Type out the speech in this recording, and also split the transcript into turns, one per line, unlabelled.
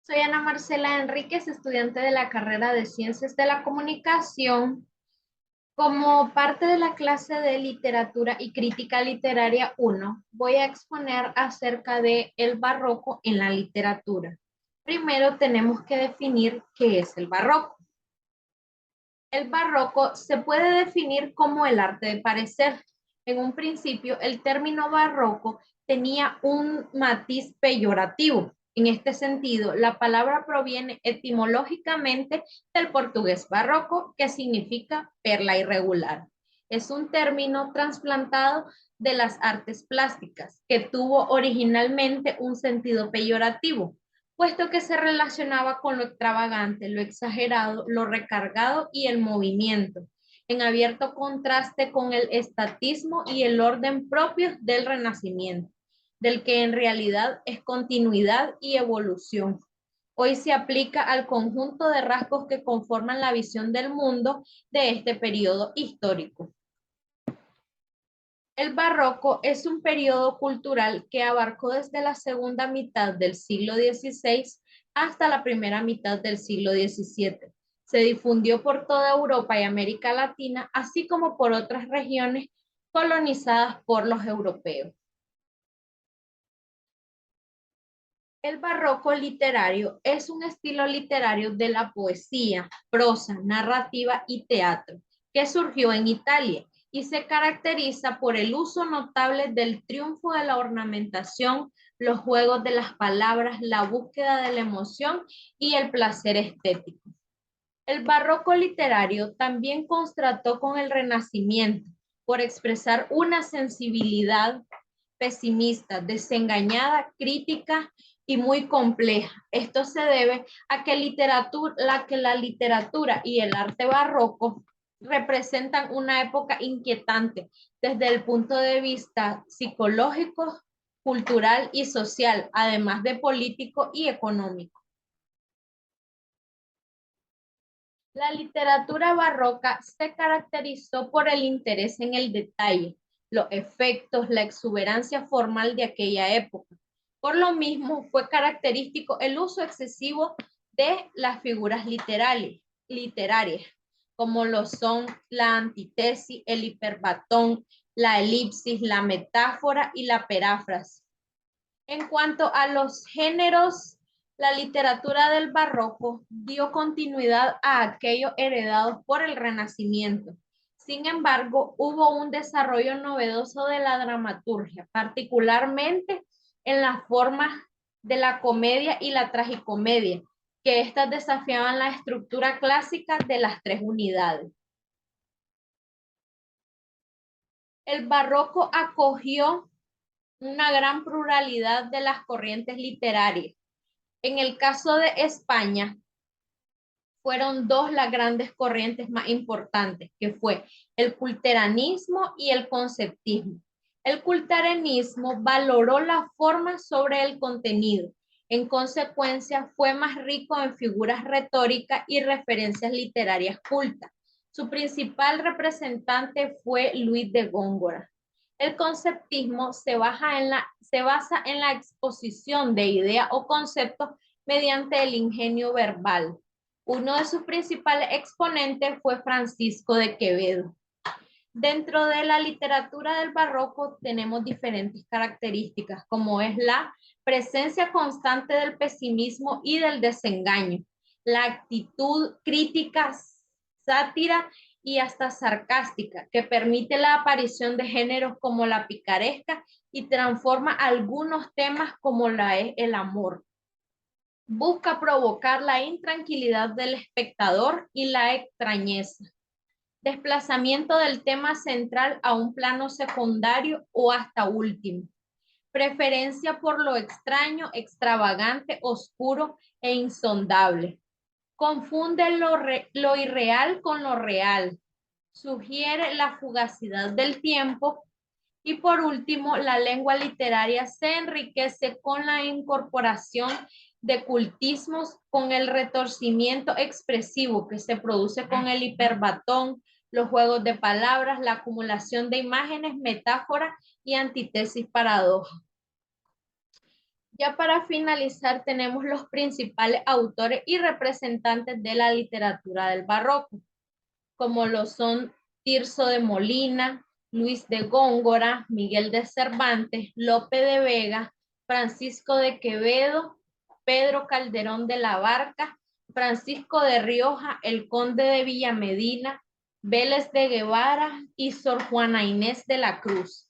Soy Ana Marcela Enríquez, estudiante de la carrera de Ciencias de la Comunicación. Como parte de la clase de Literatura y Crítica Literaria 1, voy a exponer acerca de el barroco en la literatura. Primero tenemos que definir qué es el barroco. El barroco se puede definir como el arte de parecer. En un principio, el término barroco tenía un matiz peyorativo. En este sentido, la palabra proviene etimológicamente del portugués barroco, que significa perla irregular. Es un término trasplantado de las artes plásticas, que tuvo originalmente un sentido peyorativo, puesto que se relacionaba con lo extravagante, lo exagerado, lo recargado y el movimiento, en abierto contraste con el estatismo y el orden propios del Renacimiento, del que en realidad es continuidad y evolución. Hoy se aplica al conjunto de rasgos que conforman la visión del mundo de este periodo histórico. El barroco es un periodo cultural que abarcó desde la segunda mitad del siglo XVI hasta la primera mitad del siglo XVII. Se difundió por toda Europa y América Latina, así como por otras regiones colonizadas por los europeos. El barroco literario es un estilo literario de la poesía, prosa, narrativa y teatro que surgió en Italia y se caracteriza por el uso notable del triunfo de la ornamentación, los juegos de las palabras, la búsqueda de la emoción y el placer estético. El barroco literario también contrastó con el Renacimiento por expresar una sensibilidad pesimista, desengañada, crítica y muy compleja. Esto se debe a que la literatura y el arte barroco representan una época inquietante desde el punto de vista psicológico, cultural y social, además de político y económico. La literatura barroca se caracterizó por el interés en el detalle, los efectos, la exuberancia formal de aquella época. Por lo mismo, fue característico el uso excesivo de las figuras literarias, como lo son la antítesis, el hiperbatón, la elipsis, la metáfora y la peráfrasis. En cuanto a los géneros, la literatura del barroco dio continuidad a aquellos heredados por el Renacimiento. Sin embargo, hubo un desarrollo novedoso de la dramaturgia, particularmente en las formas de la comedia y la tragicomedia, que éstas desafiaban la estructura clásica de las tres unidades. El barroco acogió una gran pluralidad de las corrientes literarias. En el caso de España, fueron dos las grandes corrientes más importantes, que fue el culteranismo y el conceptismo. El culteranismo valoró la forma sobre el contenido. En consecuencia, fue más rico en figuras retóricas y referencias literarias cultas. Su principal representante fue Luis de Góngora. El conceptismo se basa en la exposición de ideas o conceptos mediante el ingenio verbal. Uno de sus principales exponentes fue Francisco de Quevedo. Dentro de la literatura del barroco tenemos diferentes características, como es la presencia constante del pesimismo y del desengaño, la actitud crítica, sátira y hasta sarcástica, que permite la aparición de géneros como la picaresca y transforma algunos temas como la es el amor. Busca provocar la intranquilidad del espectador y la extrañeza. Desplazamiento del tema central a un plano secundario o hasta último. Preferencia por lo extraño, extravagante, oscuro e insondable. Confunde lo irreal con lo real. Sugiere la fugacidad del tiempo. Y por último, la lengua literaria se enriquece con la incorporación de cultismos, con el retorcimiento expresivo que se produce con el hiperbatón, los juegos de palabras, la acumulación de imágenes, metáforas y antítesis paradoja. Ya para finalizar, tenemos los principales autores y representantes de la literatura del barroco, como lo son Tirso de Molina, Luis de Góngora, Miguel de Cervantes, Lope de Vega, Francisco de Quevedo, Pedro Calderón de la Barca, Francisco de Rioja, el Conde de Villamedina, Vélez de Guevara y Sor Juana Inés de la Cruz.